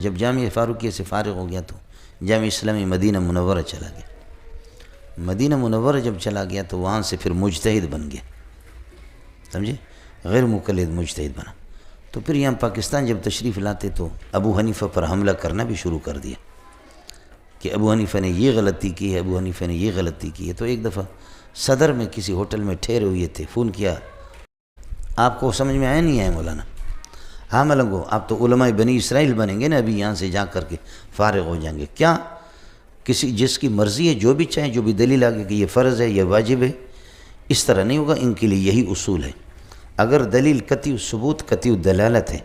جب جامعہ فاروقیہ سے فارغ ہو گیا تو جامعہ اسلامی مدینہ منورہ چلا گیا۔ مدینہ منورہ جب چلا گیا تو وہاں سے پھر مجتہد بن گیا، سمجھے، غیر مقلد مجتہد بنا۔ تو پھر یہاں پاکستان جب تشریف لاتے تو ابو حنیفہ پر حملہ کرنا بھی شروع کر دیا کہ ابو حنیفہ نے یہ غلطی کی ہے، ابو حنیفہ نے یہ غلطی کی ہے۔ تو ایک دفعہ صدر میں کسی ہوٹل میں ٹھہرے ہوئے تھے، فون کیا، آپ کو سمجھ میں آیا نہیں آیا مولانا؟ ہاں ملنگو، آپ تو علماء بنی اسرائیل بنیں گے نا، ابھی یہاں سے جا کر کے فارغ ہو جائیں گے کیا؟ کسی جس کی مرضی ہے، جو بھی چاہے، جو بھی دلیل آگے کہ یہ فرض ہے یہ واجب ہے، اس طرح نہیں ہوگا۔ ان کے لیے یہی اصول ہے، اگر دلیل قطعی ثبوت قطعی دلالت ہے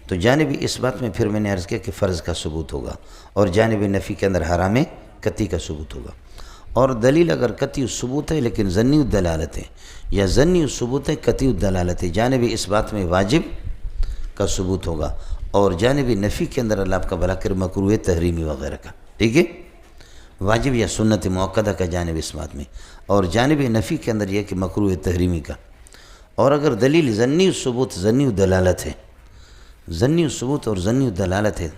تو جانب اس بات میں پھر میں نے عرض کیا کہ فرض کا ثبوت ہوگا، اور جانب نفی کے اندر حرام قطعی کا ثبوت ہوگا۔ اور دلیل اگر قطعی ثبوت ہے لیکن ظنی دلالت ہے، یا ظنی ثبوت ہے قطعی دلالت ہے، جانب اس بات میں واجب کا ثبوت ہوگا، اور جانب نفی کے اندر اللہ آپ کا بھلا کر مکروہ تحریمی وغیرہ کا، ٹھیک ہے، واجب یا سنت مؤکدہ کا جانب اس بات میں، اور جانب نفی کے اندر یہ کہ مکروہ تحریمی کا۔ اور اگر دلیل ظنی ثبوت ظنی دلالت ہے، ظنی ثبوت اور ظنی دلالت ہے،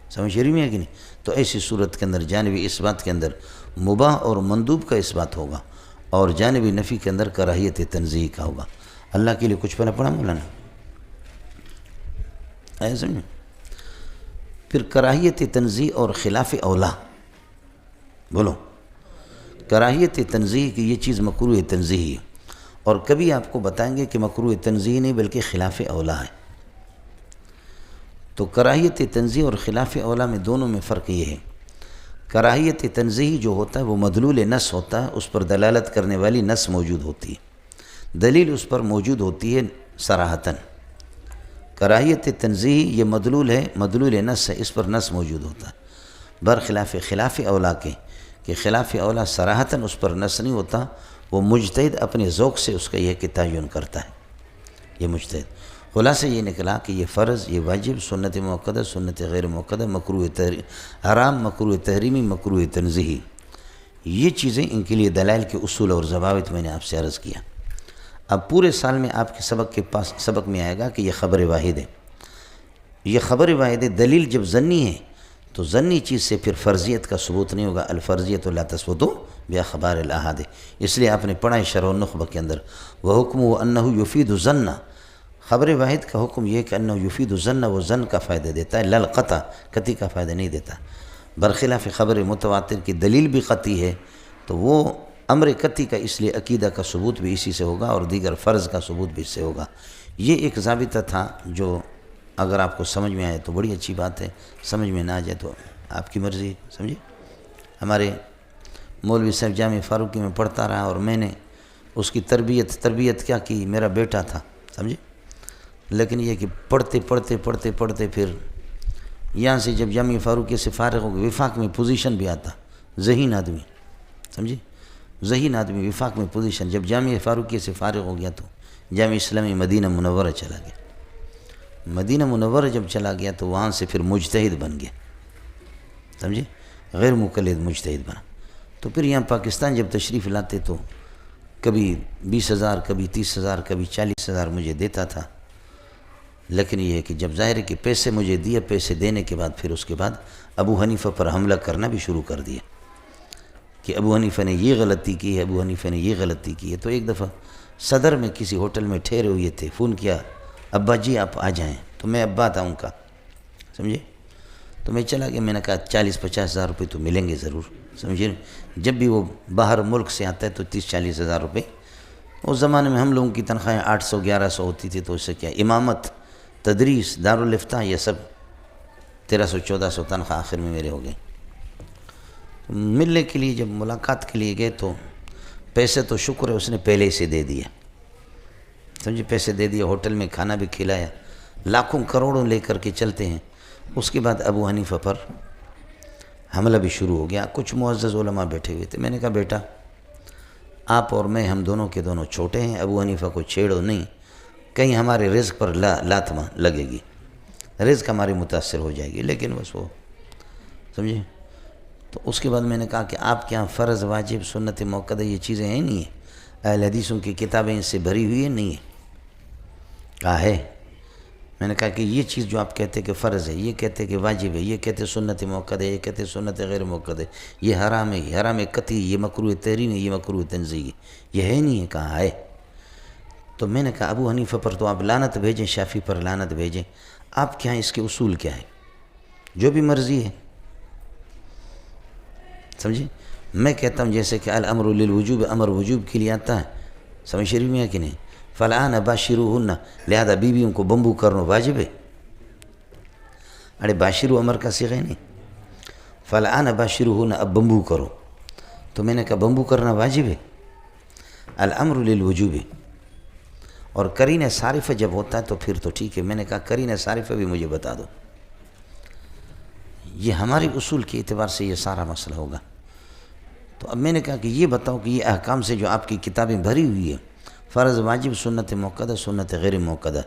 سمجھ رہی میں ہے کہ نہیں؟ تو ایسی صورت کے اندر جانب اس بات کے اندر مباح اور مندوب کا اس بات ہوگا، اور جانب نفی کے اندر کراہیت تنزیہ کا ہوگا۔ اللہ کے لیے کچھ پڑھا مولانا ایسا سمجھیں؟ پھر کراہیت تنزیہ اور خلاف اولا، بولو، کراہیت تنزیہ کی یہ چیز مکروہ تنزیہ ہے، اور کبھی آپ کو بتائیں گے کہ مکروہ تنزیہ نہیں بلکہ خلاف اولا ہے۔ تو کراہیت تنزیہ اور خلاف اولا میں دونوں میں فرق یہ ہے، کراہیت تنزیہ جو ہوتا ہے وہ مدلول نص ہوتا ہے، اس پر دلالت کرنے والی نص موجود ہوتی ہے، دلیل اس پر موجود ہوتی ہے صراحتاً۔ کراہیت تنزیہ یہ مدلول ہے، مدلول نص ہے، اس پر نص موجود ہوتا ہے، برخلاف خلاف اولا کے کہ خلاف اولا صراحتاً اس پر نص نہیں ہوتا، وہ مجتہد اپنے ذوق سے اس کا یہ کہ تعین کرتا ہے، یہ مجتہد۔ خلاصہ یہ نکلا کہ یہ فرض، یہ واجب، سنت مؤکدہ، سنت غیر مؤکدہ، مکروہ حرام، مکروہ تحریمی، مکروہ تنزیہی، یہ چیزیں ان کے لیے دلائل کے اصول اور ضوابط میں نے آپ سے عرض کیا۔ اب پورے سال میں آپ کے سبق میں آئے گا کہ یہ خبر واحد ہے، یہ خبر واحد ہے۔ دلیل جب ظنی ہے تو ظنی چیز سے پھر فرضیت کا ثبوت نہیں ہوگا، الفرضیت لا تثبت باخبار الاحاد، اس لیے آپ نے پڑھا ہے شرح النخبہ کے اندر، وحکمہ انہ یفید الظن، خبر واحد کا حکم یہ کہ انہ یفید الظن، وہ ظن کا فائدہ دیتا ہے، لا القطع، قطعی کا فائدہ نہیں دیتا، برخلاف خبر متواتر کی دلیل بھی قطعی ہے تو وہ امر قطعی کا، اس لیے عقیدہ کا ثبوت بھی اسی سے ہوگا اور دیگر فرض کا ثبوت بھی اس سے ہوگا۔ یہ ایک ضابطہ تھا جو اگر آپ کو سمجھ میں آئے تو بڑی اچھی بات ہے، سمجھ میں نہ آ جائے تو آپ کی مرضی، سمجھے۔ ہمارے مولوی صاحب جامعہ فاروقی میں پڑھتا رہا اور میں نے اس کی تربیت کیا کی، میرا بیٹا تھا، سمجھے، لیکن یہ کہ پڑھتے پھر یہاں سے جب جامعہ فاروقی سے فارغ ہو گئے، وفاق میں پوزیشن بھی آتا، ذہین آدمی، سمجھے، ذہین آدمی، وفاق میں پوزیشن۔ جب جامعہ فاروقی سے فارغ ہو گیا تو جامعہ اسلامی مدینہ منورہ چلا گیا۔ مدینہ منورہ جب چلا گیا تو وہاں سے پھر مجتہد بن گیا، سمجھے، غیر مقلد مجتہد بنا۔ تو پھر یہاں پاکستان جب تشریف لاتے تو کبھی 20,000، کبھی 30,000، کبھی 40,000 مجھے دیتا تھا، لیکن یہ ہے کہ جب ظاہر ہے کہ پیسے مجھے دیے، پیسے دینے کے بعد پھر اس کے بعد ابو حنیفہ پر حملہ کرنا بھی شروع کر دیا کہ ابو حنیفہ نے یہ غلطی کی ہے، ابو حنیفہ نے یہ غلطی کی ہے۔ تو ایک دفعہ صدر میں کسی ہوٹل میں ٹھہرے ہوئے تھے، فون کیا، ابا جی آپ آ جائیں، تو میں ابا تھا ان کا، سمجھے، تو میں چلا گیا، میں نے کہا 40-50 ہزار روپے تو ملیں گے ضرور، سمجھے۔ جب بھی وہ باہر ملک سے آتا ہے تو 30-40 ہزار روپے، اس زمانے میں ہم لوگوں کی تنخواہیں 800-1100 ہوتی تھی، تو اس سے کیا امامت، تدریس، دارالفتاح، یہ سب 1300-1400 تنخواہ آخر میں میرے ہو گئے۔ ملنے کے لیے جب ملاقات کے لیے گئے تو پیسے تو شکر ہے اس نے پہلے سے دے دیا، سمجھے، پیسے دے دیا، ہوٹل میں کھانا بھی کھلایا، لاکھوں کروڑوں لے کر کے چلتے ہیں۔ اس کے بعد ابو حنیفہ پر حملہ بھی شروع ہو گیا۔ کچھ معزز علماء بیٹھے ہوئے تھے، میں نے کہا بیٹا آپ اور میں، ہم دونوں کے دونوں چھوٹے ہیں، ابو حنیفہ کو چھیڑو نہیں، کہیں ہمارے رزق پر لات لگے گی، رزق ہماری متاثر ہو جائے گی، لیکن بس وہ، سمجھے۔ تو اس کے بعد میں نے کہا کہ آپ کے یہاں فرض، واجب، سنت مؤکدہ یہ چیزیں ہیں نہیں ہیں، اہل حدیثوں کی کتابیں اس سے بھری ہوئی ہیں، نہیں ہے؟ کہا ہے، میں نے کہا کہ یہ چیز جو آپ کہتے کہ فرض ہے، یہ کہتے کہ واجب ہے، یہ کہتے سنت موقد ہے، یہ کہتے سنت غیر موقد ہے، یہ حرام ہے، یہ حرام قطعی، یہ مکروہ تحریمی ہے، یہ مکروہ تنزیہی ہے، یہ ہے نہیں ہے، کہاں ہے؟ تو میں نے کہا ابو حنیفہ پر تو آپ لعنت بھیجیں، شافعی پر لعنت بھیجیں، آپ کیا ہیں، اس کے اصول کیا ہے؟ جو بھی مرضی ہے، سمجھے؟ میں کہتا ہوں جیسے کہ الامر للوجوب، امر وجوب کے لیے آتا ہے، سمجھ شریف میں ہے کہ نہیں؟ فالآن باشروہن، لہذا بیویوں کو بمبو کرنا واجب ہے؟ ارے باشرو امر کا صیغہ نہیں، فالآن باشروہن، اب بمبو کرو، تو میں نے کہا بمبو کرنا واجب ہے؟ الامر للوجوب، اور قرینہ صارفہ جب ہوتا ہے تو پھر تو ٹھیک ہے۔ میں نے کہا قرینہ صارفہ بھی مجھے بتا دو، یہ ہمارے اصول کے اعتبار سے یہ سارا مسئلہ ہوگا۔ تو اب میں نے کہا کہ یہ بتاؤ کہ یہ احکام سے جو آپ کی کتابیں بھری ہوئی ہے، فرض واجب سنت موقدہ سنت غیر موقدہ،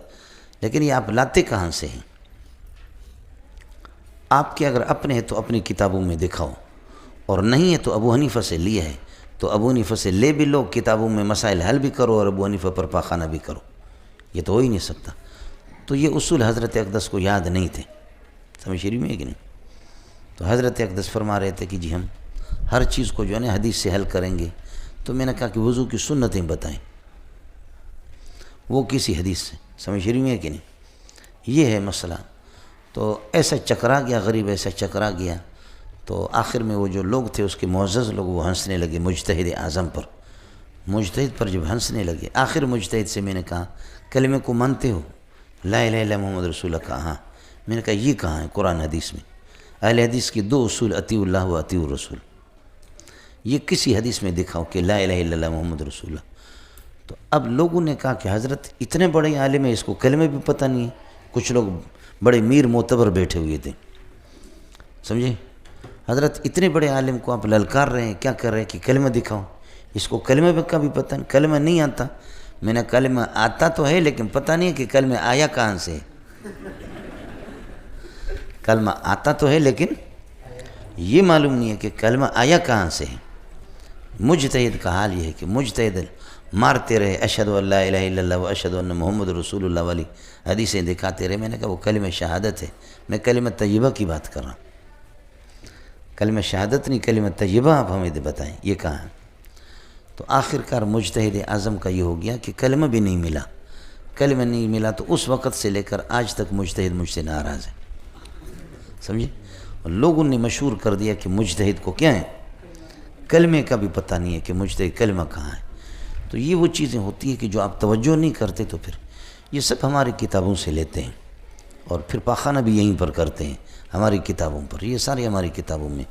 لیکن یہ آپ لاتے کہاں سے ہیں؟ آپ کے اگر اپنے ہیں تو اپنی کتابوں میں دکھاؤ، اور نہیں ہے تو ابو حنیفہ سے لیا ہے تو ابو حنیفہ سے لے بھی لو، کتابوں میں مسائل حل بھی کرو اور ابو حنیفہ پر پاخانہ بھی کرو، یہ تو ہو ہی نہیں سکتا۔ تو یہ اصول حضرت اقدس کو یاد نہیں تھے، سمجھ شریف میں ہے کہ نہیں؟ تو حضرت اقدس فرما رہے تھے کہ جی ہم ہر چیز کو جو ہے نا حدیث سے حل کریں گے، تو میں نے کہا کہ وضو کی سنتیں بتائیں، وہ کسی حدیث سے، سمجھ شریف میں ہے کہ نہیں؟ یہ ہے مسئلہ۔ تو ایسا چکرا گیا، غریب ایسا چکرا گیا، تو آخر میں وہ جو لوگ تھے اس کے معزز لوگ وہ ہنسنے لگے مجتہد اعظم پر، مجتہد پر جب ہنسنے لگے، آخر مجتہد سے میں نے کہا کلمے کو مانتے ہو؟ لا الہ الا محمد رسول اللہ، کہا ہاں۔ میں نے کہا یہ کہاں ہے قرآن حدیث میں؟ اہل حدیث کی دو اصول، اطیع اللہ و اطیع الرسول، یہ کسی حدیث میں دکھاؤ کہ لا الہ الا اللہ محمد رسول اللہ۔ تو اب لوگوں نے کہا کہ حضرت اتنے بڑے عالم ہیں، اس کو کلمے بھی پتہ نہیں ہے، کچھ لوگ بڑے میر معتبر بیٹھے ہوئے تھے، سمجھے؟ حضرت اتنے بڑے عالم کو آپ للکار رہے ہیں، کیا کر رہے ہیں کہ کلمہ دکھاؤ، اس کو کلمہ کا بھی پتہ نہیں، کلمہ نہیں آتا۔ میں نے کلمہ آتا تو ہے لیکن پتہ نہیں ہے کہ کلمہ آیا کہاں سے ہے، کلمہ آتا تو ہے لیکن یہ معلوم نہیں ہے کہ کلمہ آیا کہاں سے ہے۔ مجتہد کا حال یہ ہے کہ مجتہد مارتے رہے اشہد ان لا الہ الا اللہ و اشہد ان محمد رسول اللہ والی حدیثیں دکھاتے رہے۔ میں نے کہا وہ کلمہ شہادت ہے، میں کلمہ طیبہ کی بات کر رہا ہوں، کلمہ شہادت نہیں، کلمہ طیبہ آپ ہمیں بتائیں یہ کہاں ہے؟ تو آخر کار مجتہد اعظم کا یہ ہو گیا کہ کلمہ بھی نہیں ملا، کلمہ نہیں ملا، تو اس وقت سے لے کر آج تک مجتہد مجھ سے ناراض ہے، سمجھے؟ اور لوگوں نے مشہور کر دیا کہ مجتہد کو کیا ہے، کلمے کا بھی پتہ نہیں ہے کہ مجتہد کلمہ کہاں ہے۔ تو یہ وہ چیزیں ہوتی ہیں کہ جو آپ توجہ نہیں کرتے، تو پھر یہ سب ہماری کتابوں سے لیتے ہیں، اور پھر پاخانہ بھی یہیں پر کرتے ہیں ہماری کتابوں پر، یہ ساری ہماری کتابوں میں،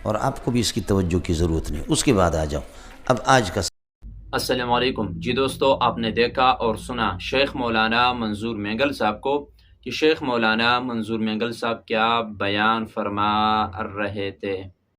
اور آپ کو بھی اس کی توجہ کی ضرورت نہیں۔ اس کے بعد آ جاؤ اب آج کا۔ السلام علیکم جی دوستو، آپ نے دیکھا اور سنا شیخ مولانا منظور مینگل صاحب کو کہ شیخ مولانا منظور مینگل صاحب کیا بیان فرما رہے تھے۔